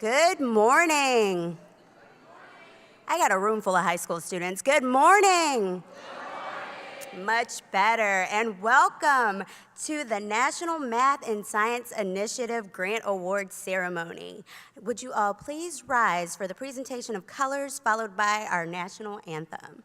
Good morning. I got a room full of high school students. Good morning. Much better. And welcome to the National Math and Science Initiative Grant Award Ceremony. Would you all please rise for the presentation of colors followed by our national anthem.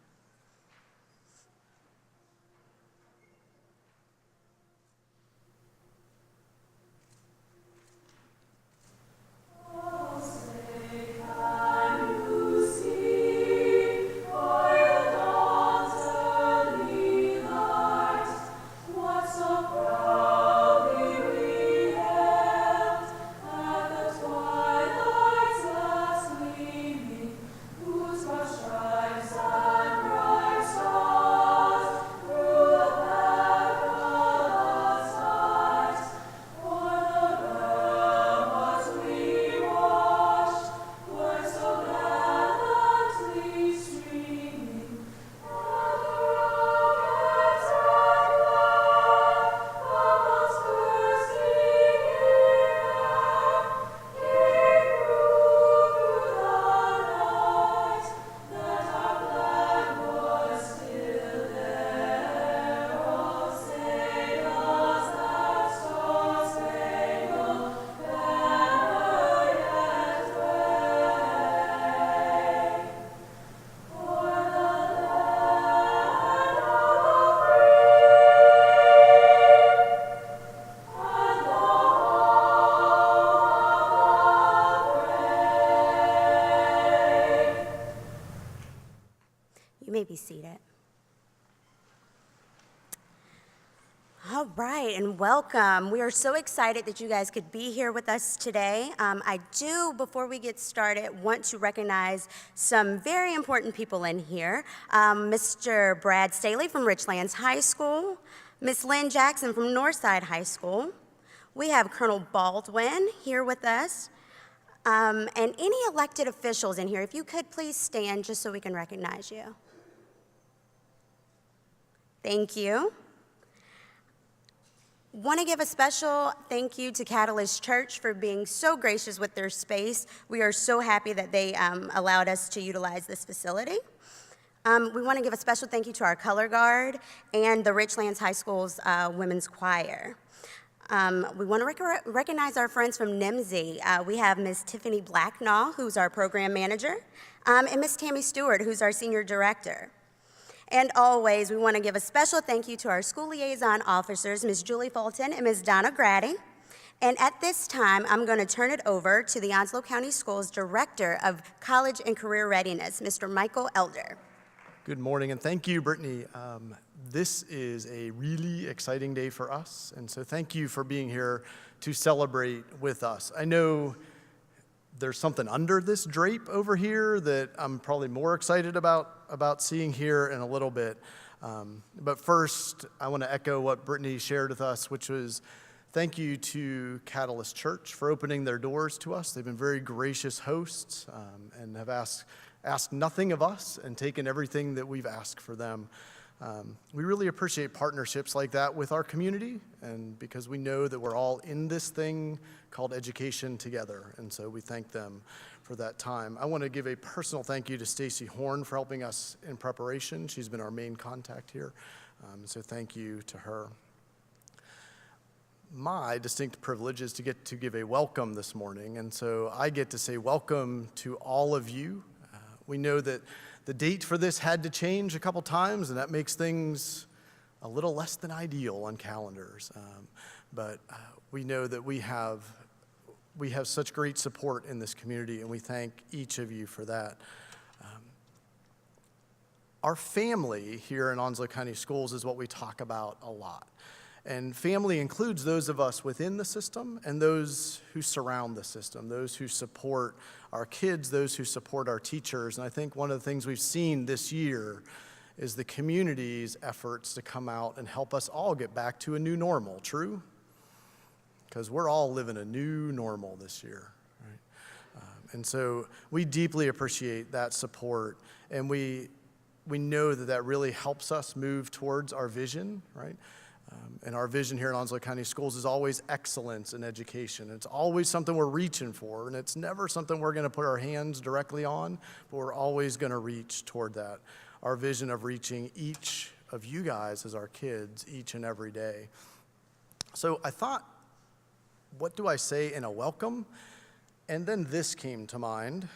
Be seated. All right, and welcome. We are so excited that you guys could be here with us today. I do, before we get started, want to recognize some very important people in here. Mr. Brad Staley from Richlands High School, Miss Lynn Jackson from Northside High School. We have Colonel Baldwin here with us. And any elected officials in here, if you could please stand just so we can recognize you. Thank you. Want to give a special thank you to Catalyst Church for being so gracious with their space. We are so happy that they allowed us to utilize this facility. We want to give a special thank you to our color guard and the Richlands High School's women's choir. We want to recognize our friends from NMSI. We have Ms. Tiffany Blacknall, who's our program manager, and Ms. Tammy Stewart, who's our senior director. And always, we want to give a special thank you to our school liaison officers, Ms. Julie Fulton and Ms. Donna Grady. And at this time, I'm going to turn it over to the Onslow County Schools Director of College and Career Readiness, Mr. Michael Elder. Good morning, and thank you, Brittany. This is a really exciting day for us, and so thank you for being here to celebrate with us. I know there's something under this drape over here that I'm probably more excited about seeing here in a little bit. But first, I want to echo what Brittany shared with us, which was thank you to Catalyst Church for opening their doors to us. They've been very gracious hosts and have asked nothing of us and taken everything that we've asked for them. We really appreciate partnerships like that with our community, and because we know that we're all in this thing called education together, and so we thank them for that time. I want to give a personal thank you to Stacy Horn for helping us in preparation. She's been our main contact here, so thank you to her. My distinct privilege is to get to give a welcome this morning, and so I get to say welcome to all of you. We know that the date for this had to change a couple times, and that makes things a little less than ideal on calendars. But we know that we have such great support in this community, and we thank each of you for that. Our family here in Onslow County Schools is what we talk about a lot. And family includes those of us within the system and those who surround the system, those who support our kids, those who support our teachers. And I think one of the things we've seen this year is the community's efforts to come out and help us all get back to a new normal, true? Because we're all living a new normal this year, right? And so we deeply appreciate that support, and we know that really helps us move towards our vision, right? And our vision here at Onslow County Schools is always excellence in education. It's always something we're reaching for, and it's never something we're going to put our hands directly on, but we're always going to reach toward that. Our vision of reaching each of you guys as our kids each and every day. So I thought, what do I say in a welcome? And then this came to mind.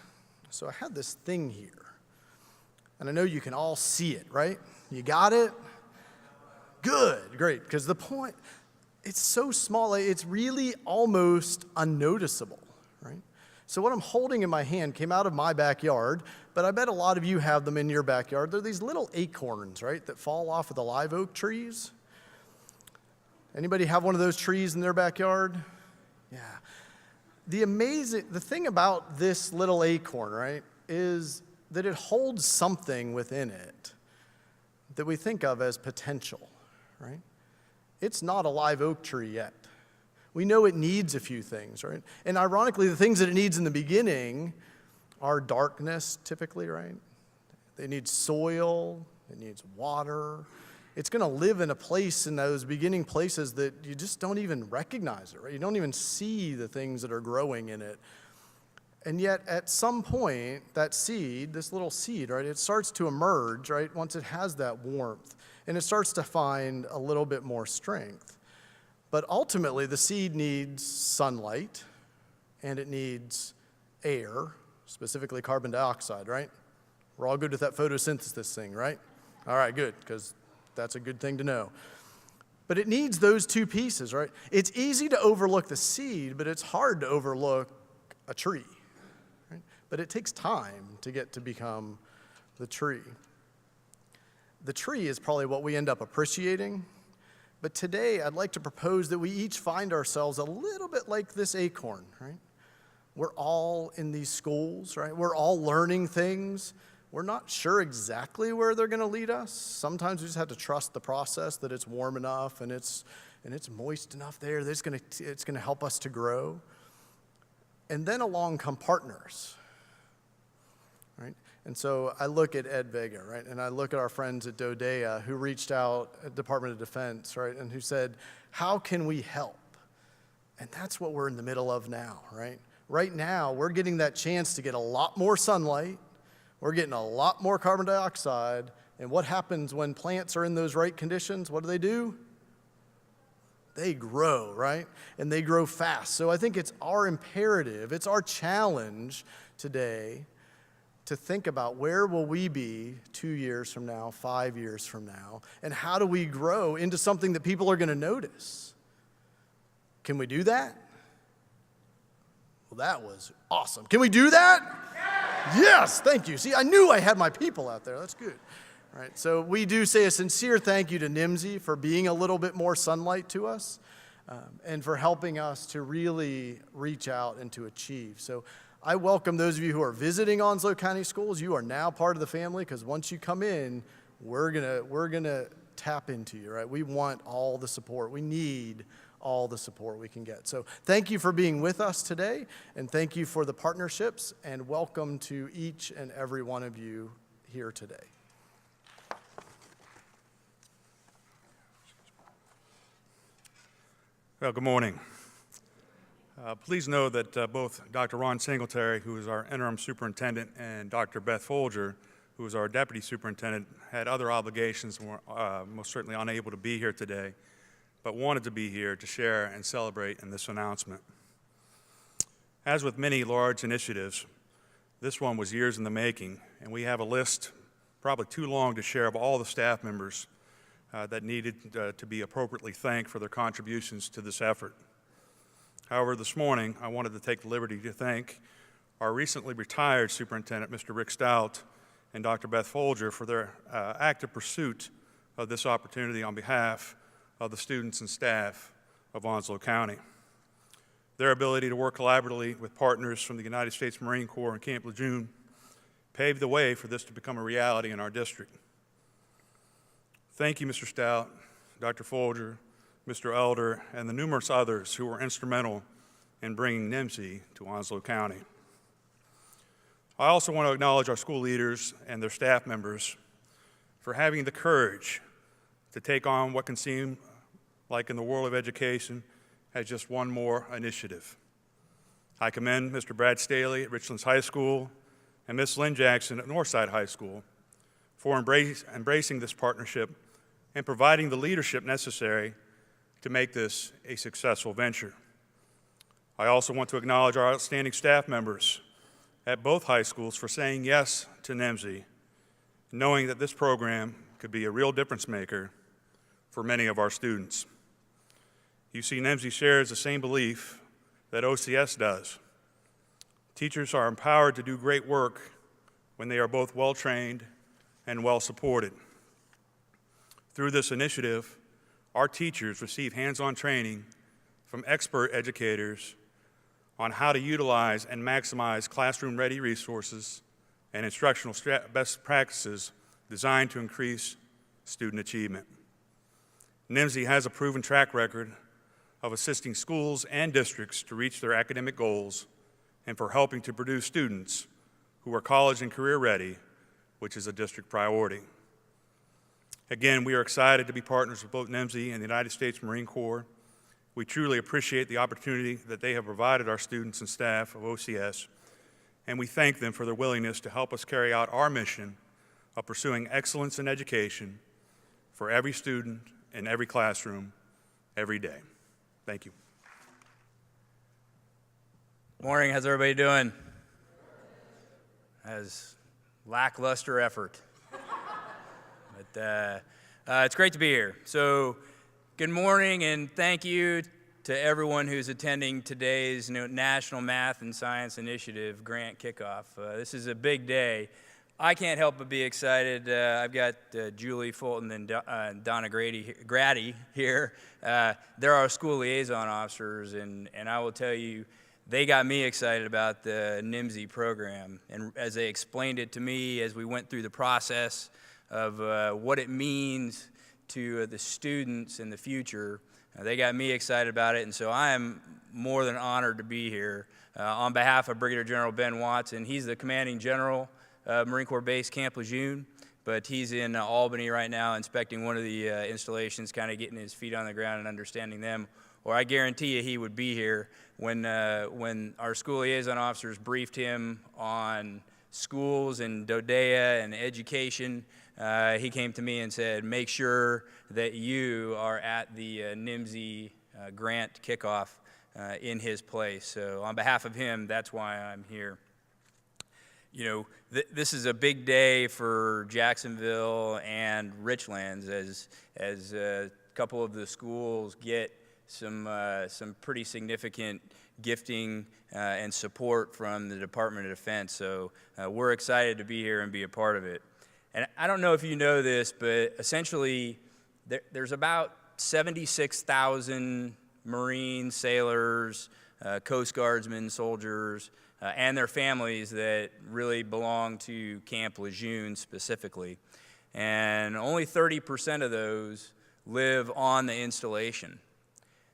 So I had this thing here, and I know you can all see it, right? You got it? Good, great, because the point, it's so small, it's really almost unnoticeable, right? So what I'm holding in my hand came out of my backyard, but I bet a lot of you have them in your backyard. They're these little acorns, right, that fall off of the live oak trees. Anybody have one of those trees in their backyard? Yeah. The thing about this little acorn, right, is that it holds something within it that we think of as potential. Right? It's not a live oak tree yet. We know it needs a few things, right? And ironically, the things that it needs in the beginning are darkness, typically, right? It needs soil, it needs water. It's going to live in a place in those beginning places that you just don't even recognize it, right? You don't even see the things that are growing in it. And yet, at some point, that seed, this little seed, right, it starts to emerge, right, once it has that warmth. And it starts to find a little bit more strength. But ultimately, the seed needs sunlight, and it needs air, specifically carbon dioxide, right? We're all good with that photosynthesis thing, right? All right, good, because that's a good thing to know. But it needs those two pieces, right? It's easy to overlook the seed, but it's hard to overlook a tree, right? But it takes time to get to become the tree. The tree is probably what we end up appreciating, but today I'd like to propose that we each find ourselves a little bit like this acorn, right? We're all in these schools, right? We're all learning things. We're not sure exactly where they're going to lead us. Sometimes we just have to trust the process, that it's warm enough and it's moist enough there that it's going to help us to grow. And then along come partners, right? And so I look at Ed Vega, right? And I look at our friends at Dodea who reached out at Department of Defense, right? And who said, how can we help? And that's what we're in the middle of now, right? Right now, we're getting that chance to get a lot more sunlight. We're getting a lot more carbon dioxide. And what happens when plants are in those right conditions? What do? They grow, right? And they grow fast. So I think it's our imperative, it's our challenge today to think about where will we be 2 years from now, 5 years from now, and how do we grow into something that people are going to notice? Can we do that? Well, that was awesome. Can we do that? Yes, thank you. See, I knew I had my people out there. That's good. All right, so we do say a sincere thank you to NMSI for being a little bit more sunlight to us and for helping us to really reach out and to achieve. So I welcome those of you who are visiting Onslow County Schools. You are now part of the family because once you come in, we're gonna tap into you, right? We want all the support. We need all the support we can get. So thank you for being with us today, and thank you for the partnerships, and welcome to each and every one of you here today. Well, good morning. Please know that both Dr. Ron Singletary, who is our interim superintendent, and Dr. Beth Folger, who is our deputy superintendent, had other obligations and were most certainly unable to be here today, but wanted to be here to share and celebrate in this announcement. As with many large initiatives, this one was years in the making, and we have a list, probably too long to share, of all the staff members that needed to be appropriately thanked for their contributions to this effort. However, this morning, I wanted to take the liberty to thank our recently retired superintendent, Mr. Rick Stout, and Dr. Beth Folger for their active pursuit of this opportunity on behalf of the students and staff of Onslow County. Their ability to work collaboratively with partners from the United States Marine Corps and Camp Lejeune paved the way for this to become a reality in our district. Thank you, Mr. Stout, Dr. Folger, Mr. Elder, and the numerous others who were instrumental in bringing NMSI to Onslow County. I also want to acknowledge our school leaders and their staff members for having the courage to take on what can seem like in the world of education, as just one more initiative. I commend Mr. Brad Staley at Richlands High School and Ms. Lynn Jackson at Northside High School for embracing this partnership and providing the leadership necessary to make this a successful venture. I also want to acknowledge our outstanding staff members at both high schools for saying yes to NMSI, knowing that this program could be a real difference maker for many of our students. You see, NMSI shares the same belief that OCS does. Teachers are empowered to do great work when they are both well-trained and well-supported. Through this initiative, our teachers receive hands-on training from expert educators on how to utilize and maximize classroom-ready resources and instructional best practices designed to increase student achievement. NMSI has a proven track record of assisting schools and districts to reach their academic goals and for helping to produce students who are college and career ready, which is a district priority. Again, we are excited to be partners with both NMSI and the United States Marine Corps. We truly appreciate the opportunity that they have provided our students and staff of OCS, and we thank them for their willingness to help us carry out our mission of pursuing excellence in education for every student in every classroom every day. Thank you. Morning, how's everybody doing? As lackluster effort. But it's great to be here. So good morning and thank you to everyone who's attending today's National Math and Science Initiative Grant Kickoff. This is a big day. I can't help but be excited. I've got Julie Fulton and Donna Grady here. They're our school liaison officers, and I will tell you, they got me excited about the NMSI program. And as they explained it to me as we went through the process of what it means to the students in the future, they got me excited about it. And so I am more than honored to be here on behalf of Brigadier General Ben Watson. He's the commanding general Marine Corps Base Camp Lejeune, but he's in Albany right now inspecting one of the installations, kind of getting his feet on the ground and understanding them. Or I guarantee you he would be here when our school liaison officers briefed him on schools in Dodea and education. He came to me and said, make sure that you are at the NMSI grant kickoff in his place. So on behalf of him, that's why I'm here. You know, this is a big day for Jacksonville and Richlands as a couple of the schools get some pretty significant gifting and support from the Department of Defense. So we're excited to be here and be a part of it. And I don't know if you know this, but essentially there's about 76,000 Marines, sailors, Coast Guardsmen, soldiers, and their families that really belong to Camp Lejeune specifically. And only 30% of those live on the installation.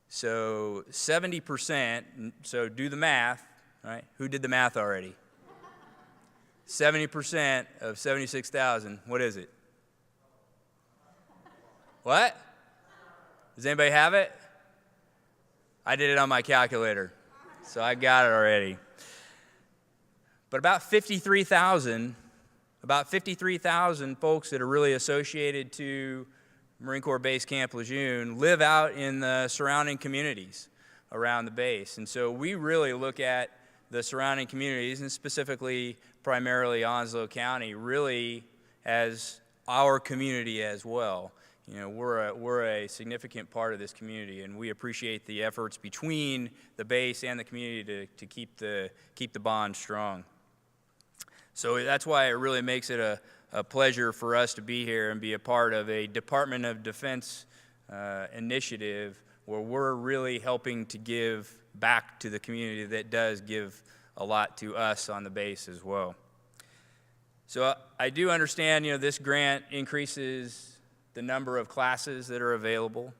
So 70%, so do the math, right? Who did the math already? 70% of 76,000, what is it? What? Does anybody have it? I did it on my calculator, so I got it already. But about 53,000 folks that are really associated to Marine Corps Base Camp Lejeune live out in the surrounding communities around the base. And so we really look at the surrounding communities, and specifically primarily Onslow County, really as our community as well. You know, we're a significant part of this community, and we appreciate the efforts between the base and the community to keep the bond strong. So that's why it really makes it a pleasure for us to be here and be a part of a Department of Defense initiative where we're really helping to give back to the community that does give a lot to us on the base as well. So I do understand, you know, this grant increases the number of classes that are available.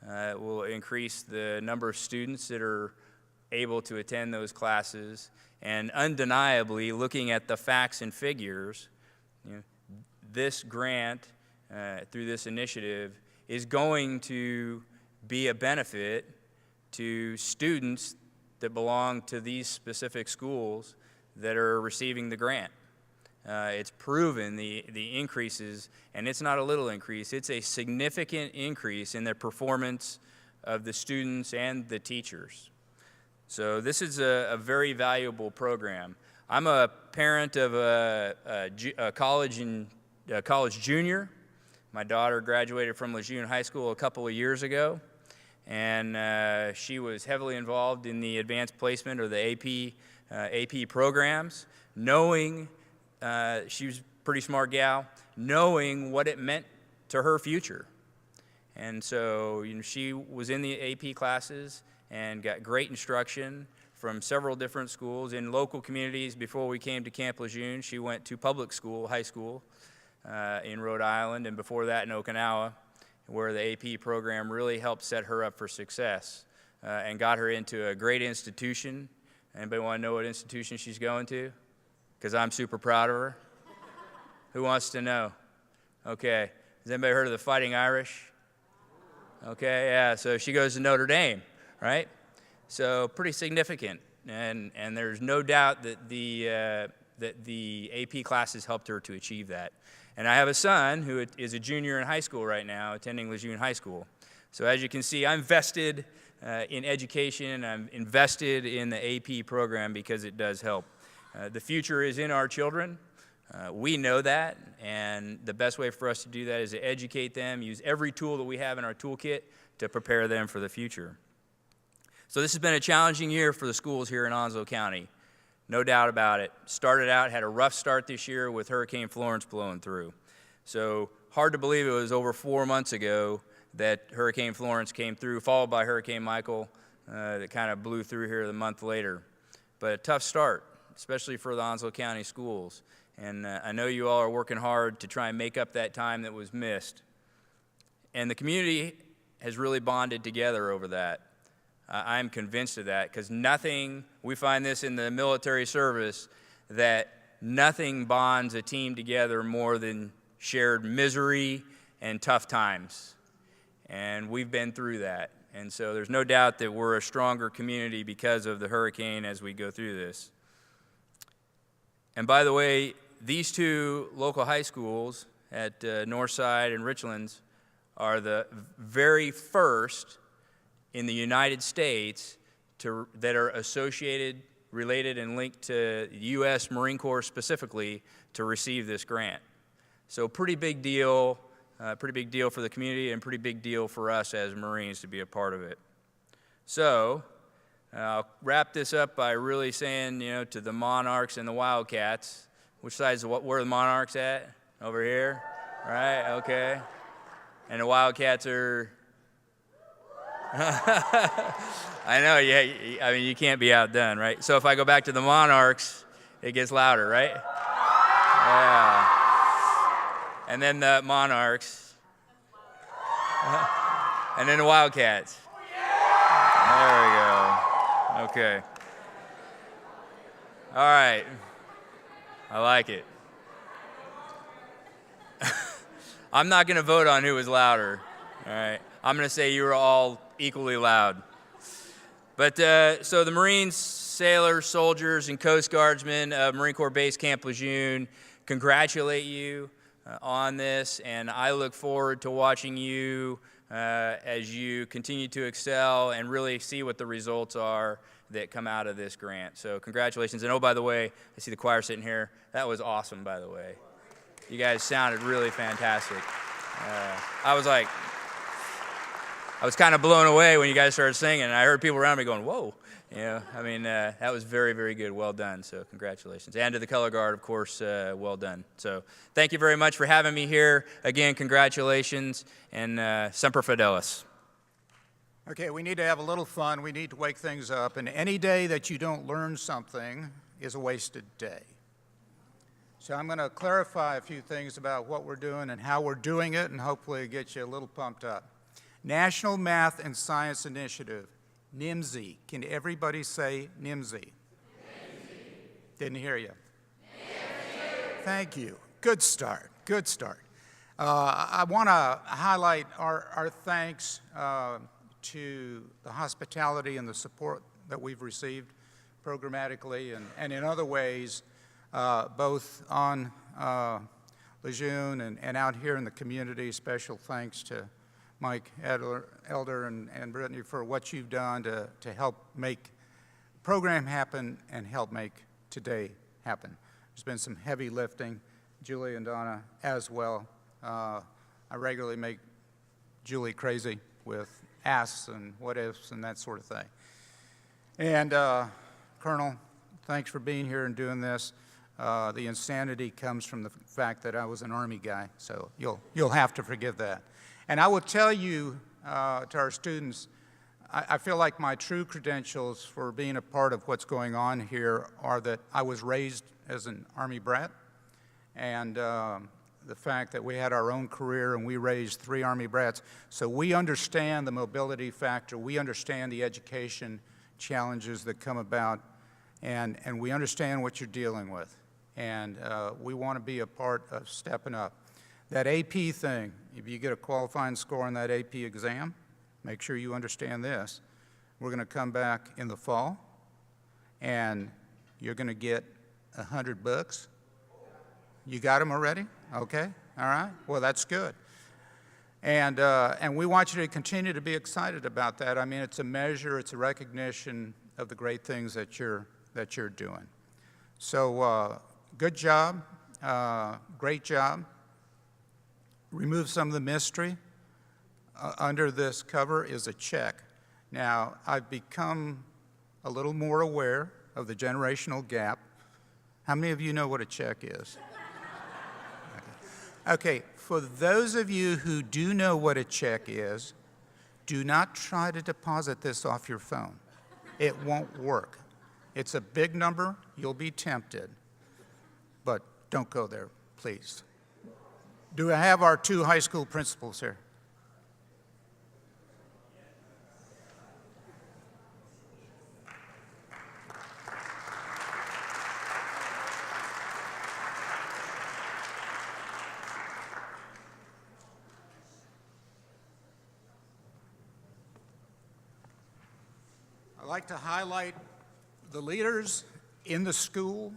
It will increase the number of students that are able to attend those classes. And undeniably, looking at the facts and figures, you know, this grant, through this initiative, is going to be a benefit to students that belong to these specific schools that are receiving the grant. It's proven the increases, and it's not a little increase, it's a significant increase in the performance of the students and the teachers. So this is a very valuable program. I'm a parent of a college junior. My daughter graduated from Lejeune High School a couple of years ago, and she was heavily involved in the advanced placement or the AP programs, knowing she was a pretty smart gal, knowing what it meant to her future. And so she was in the AP classes and got great instruction from several different schools in local communities. Before we came to Camp Lejeune, she went to public school, high school, in Rhode Island, and before that in Okinawa, where the AP program really helped set her up for success and got her into a great institution. Anybody want to know what institution she's going to? Because I'm super proud of her. Who wants to know? Okay. Has anybody heard of the Fighting Irish? Okay, yeah, so she goes to Notre Dame, right? So pretty significant, and there's no doubt that the AP classes helped her to achieve that. And I have a son who is a junior in high school right now, attending Lejeune High School. So as you can see, I'm vested in education, I'm invested in the AP program because it does help. The future is in our children. We know that, and the best way for us to do that is to educate them, use every tool that we have in our toolkit to prepare them for the future. So this has been a challenging year for the schools here in Onslow County, no doubt about it. Started out, had a rough start this year with Hurricane Florence blowing through. So hard to believe it was over 4 months ago that Hurricane Florence came through, followed by Hurricane Michael that kind of blew through here a month later. But a tough start, especially for the Onslow County schools. And I know you all are working hard to try and make up that time that was missed. And the community has really bonded together over that. I'm convinced of that, because nothing, we find this in the military service, that nothing bonds a team together more than shared misery and tough times. And we've been through that. And so there's no doubt that we're a stronger community because of the hurricane as we go through this. And by the way, these two local high schools at Northside and Richlands are the very first in the United States that are associated, related, and linked to the U.S. Marine Corps specifically to receive this grant. So pretty big deal for the community, and pretty big deal for us as Marines to be a part of it. So I'll wrap this up by really saying, to the Monarchs and the Wildcats, which side's where are the Monarchs at? Over here? Right, okay. And the Wildcats are, I know, yeah, I mean, you can't be outdone, right? So if I go back to the Monarchs, it gets louder, right? Yeah. And then the Monarchs. And then the Wildcats. There we go. Okay. All right. I like it. I'm not going to vote on who was louder. All right. I'm going to say you were all equally loud. But so the Marines, sailors, soldiers, and Coast Guardsmen of Marine Corps Base Camp Lejeune congratulate you on this, and I look forward to watching you as you continue to excel and really see what the results are that come out of this grant. So congratulations. And oh, by the way, I see the choir sitting here. That was awesome, by the way. You guys sounded really fantastic. I was kind of blown away when you guys started singing, and I heard people around me going, whoa. That was very, very good. Well done. So congratulations. And to the Color Guard, of course, well done. So thank you very much for having me here. Again, congratulations, and Semper Fidelis. Okay, we need to have a little fun. We need to wake things up. And any day that you don't learn something is a wasted day. So I'm going to clarify a few things about what we're doing and how we're doing it, and hopefully get you a little pumped up. National Math and Science Initiative, NMSI. Can everybody say NMSI? NMSI. Didn't hear you. NMSI. Thank you. Good start. I want to highlight our thanks to the hospitality and the support that we've received programmatically and in other ways, both on Lejeune and out here in the community. Special thanks to Mike Elder and Brittany for what you've done to help make the program happen and help make today happen. There's been some heavy lifting, Julie and Donna as well. I regularly make Julie crazy with asks and what ifs and that sort of thing. And Colonel, thanks for being here and doing this. The insanity comes from the fact that I was an Army guy, so you'll have to forgive that. And I will tell you, to our students, I feel like my true credentials for being a part of what's going on here are that I was raised as an Army brat, and the fact that we had our own career and we raised 3 Army brats. So we understand the mobility factor, we understand the education challenges that come about, and we understand what you're dealing with. And we want to be a part of stepping up. That AP thing, if you get a qualifying score on that AP exam, make sure you understand this. We're going to come back in the fall, and you're going to get 100 books. You got them already? Okay, all right. Well, that's good. And we want you to continue to be excited about that. I mean, it's a measure, it's a recognition of the great things that you're doing. So good job, great job. Remove some of the mystery. Under this cover is a check. Now, I've become a little more aware of the generational gap. How many of you know what a check is? Okay, for those of you who do know what a check is, do not try to deposit this off your phone. It won't work. It's a big number, you'll be tempted, but don't go there, please. Do I have our 2 high school principals here? I'd like to highlight the leaders in the school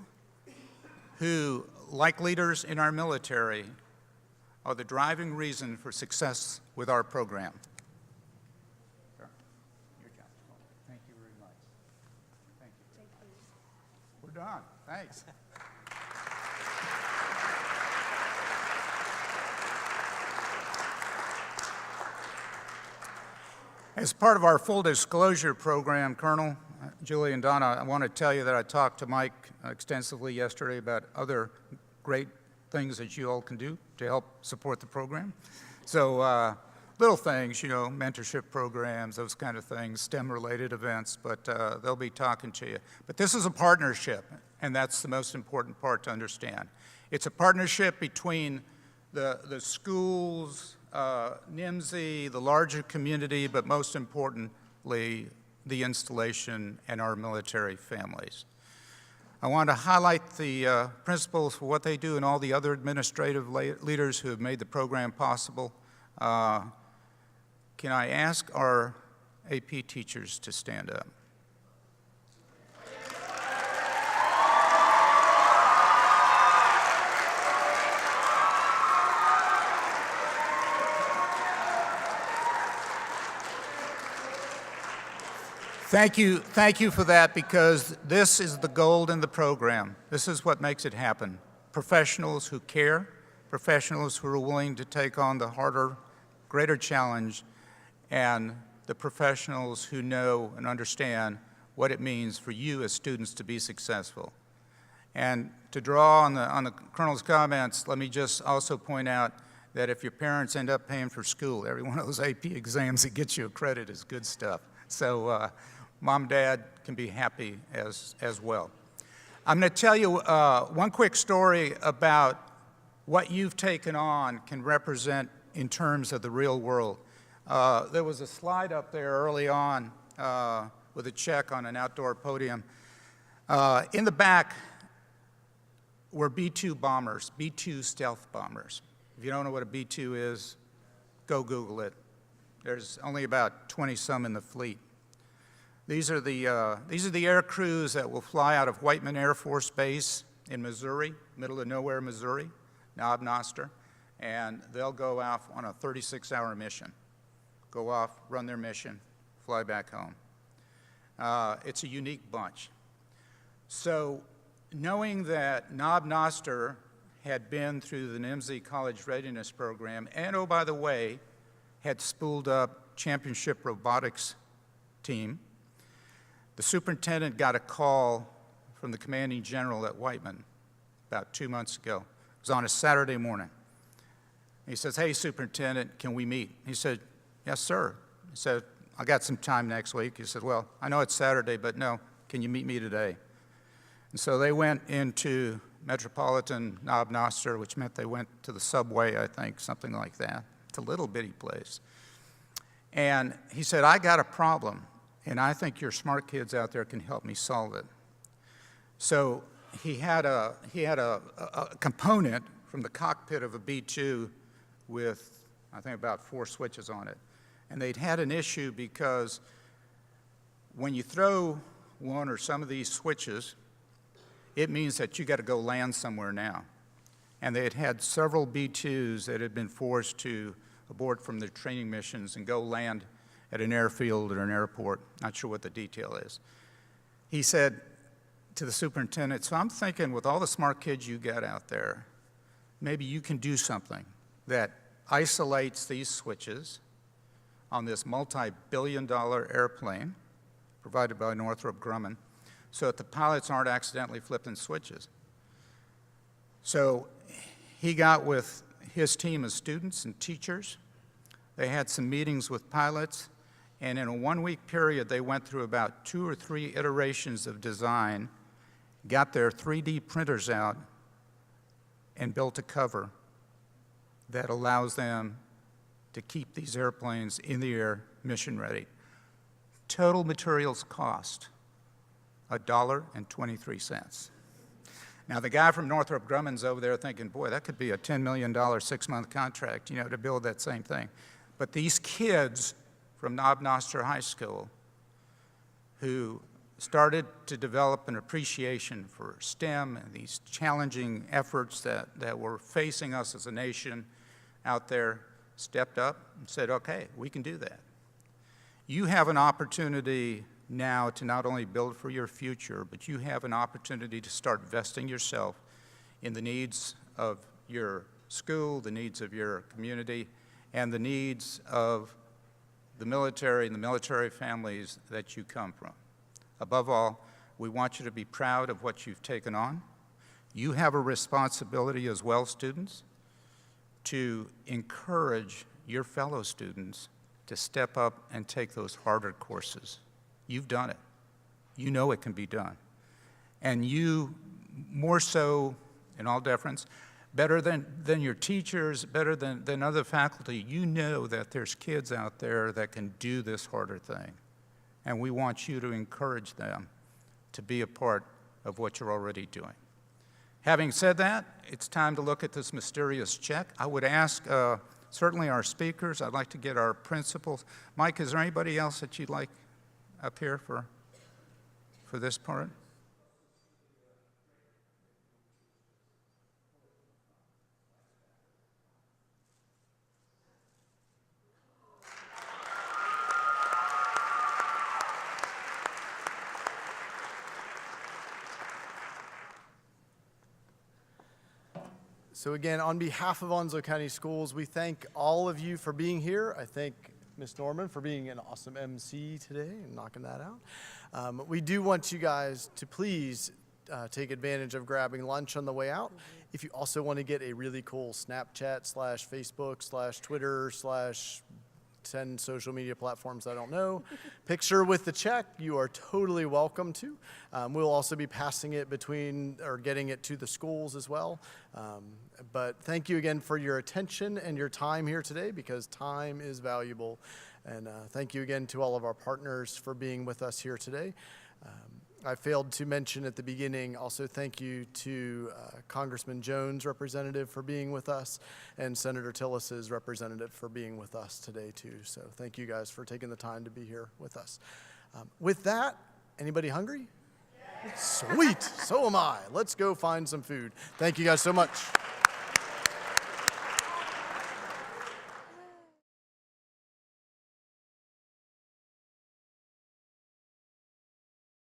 who, like leaders in our military, are the driving reason for success with our program. Sure. Your job. Thank you very much. Thank you. We're done. Thanks. As part of our full disclosure program, Colonel, Julie and Donna, I want to tell you that I talked to Mike extensively yesterday about other great things that you all can do to help support the program. So little things, you know, mentorship programs, those kind of things, STEM-related events, but they'll be talking to you. But this is a partnership, and that's the most important part to understand. It's a partnership between the schools, NMSI, the larger community, but most importantly, the installation and our military families. I want to highlight the principals for what they do and all the other administrative leaders who have made the program possible. Can I ask our AP teachers to stand up? Thank you for that, because this is the gold in the program. This is what makes it happen. Professionals who care, professionals who are willing to take on the harder, greater challenge, and the professionals who know and understand what it means for you as students to be successful. And to draw on the Colonel's comments, let me just also point out that if your parents end up paying for school, every one of those AP exams that gets you a credit is good stuff. So Mom, Dad can be happy as well. I'm going to tell you one quick story about what you've taken on can represent in terms of the real world. There was a slide up there early on with a check on an outdoor podium. In the back were B-2 bombers, B-2 stealth bombers. If you don't know what a B-2 is, go Google it. There's only about 20-some in the fleet. These are the air crews that will fly out of Whiteman Air Force Base in Missouri, middle of nowhere, Missouri, Knob Noster, and they'll go off on a 36-hour mission. Go off, run their mission, fly back home. It's a unique bunch. So knowing that Knob Noster had been through the NMSI College Readiness Program, and oh, by the way, had spooled up championship robotics team, the superintendent got a call from the commanding general at Whiteman about 2 months ago. It was on a Saturday morning. He says, "Hey, superintendent, can we meet?" He said, "Yes, sir." He said, "I got some time next week." He said, "Well, I know it's Saturday, but no, can you meet me today?" And so they went into metropolitan Knob Noster, which meant they went to the subway, I think, something like that. It's a little bitty place. And he said, "I got a problem, and I think your smart kids out there can help me solve it." So he had a component from the cockpit of a B-2 with, I think, about 4 switches on it. And they'd had an issue because when you throw one or some of these switches, it means that you got to go land somewhere now. And they had had several B-2s that had been forced to abort from their training missions and go land at an airfield or an airport. Not sure what the detail is. He said to the superintendent, "So I'm thinking with all the smart kids you got out there, maybe you can do something that isolates these switches on this multi-billion-dollar airplane provided by Northrop Grumman so that the pilots aren't accidentally flipping switches." So he got with his team of students and teachers. They had some meetings with pilots, and in a 1-week period, they went through about 2 or 3 iterations of design, got their 3D printers out, and built a cover that allows them to keep these airplanes in the air mission ready. Total materials cost $1.23. Now, the guy from Northrop Grumman's over there thinking, boy, that could be a $10 million 6-month contract, to build that same thing. But these kids from Knob Noster High School who started to develop an appreciation for STEM and these challenging efforts that were facing us as a nation out there stepped up and said, okay, we can do that. You have an opportunity now to not only build for your future, but you have an opportunity to start vesting yourself in the needs of your school, the needs of your community, and the needs of the military and the military families that you come from. Above all, we want you to be proud of what you've taken on. You have a responsibility as well, students, to encourage your fellow students to step up and take those harder courses. You've done it. You know it can be done. And you, more so, in all deference, better than your teachers, better than other faculty, you know that there's kids out there that can do this harder thing. And we want you to encourage them to be a part of what you're already doing. Having said that, it's time to look at this mysterious check. I would ask certainly our speakers, I'd like to get our principals. Mike, is there anybody else that you'd like up here for this part? So again, on behalf of Onslow County Schools, we thank all of you for being here. I thank Ms. Norman for being an awesome MC today and knocking that out. We do want you guys to please take advantage of grabbing lunch on the way out. If you also want to get a really cool Snapchat / Facebook / Twitter / 10 social media platforms I don't know, picture with the check, you are totally welcome to. We'll also be passing it between or getting it to the schools as well. But thank you again for your attention and your time here today, because time is valuable. And thank you again to all of our partners for being with us here today. I failed to mention at the beginning, also thank you to Congressman Jones' representative for being with us, and Senator Tillis's representative for being with us today too. So thank you guys for taking the time to be here with us. With that, anybody hungry? Sweet, so am I. Let's go find some food. Thank you guys so much.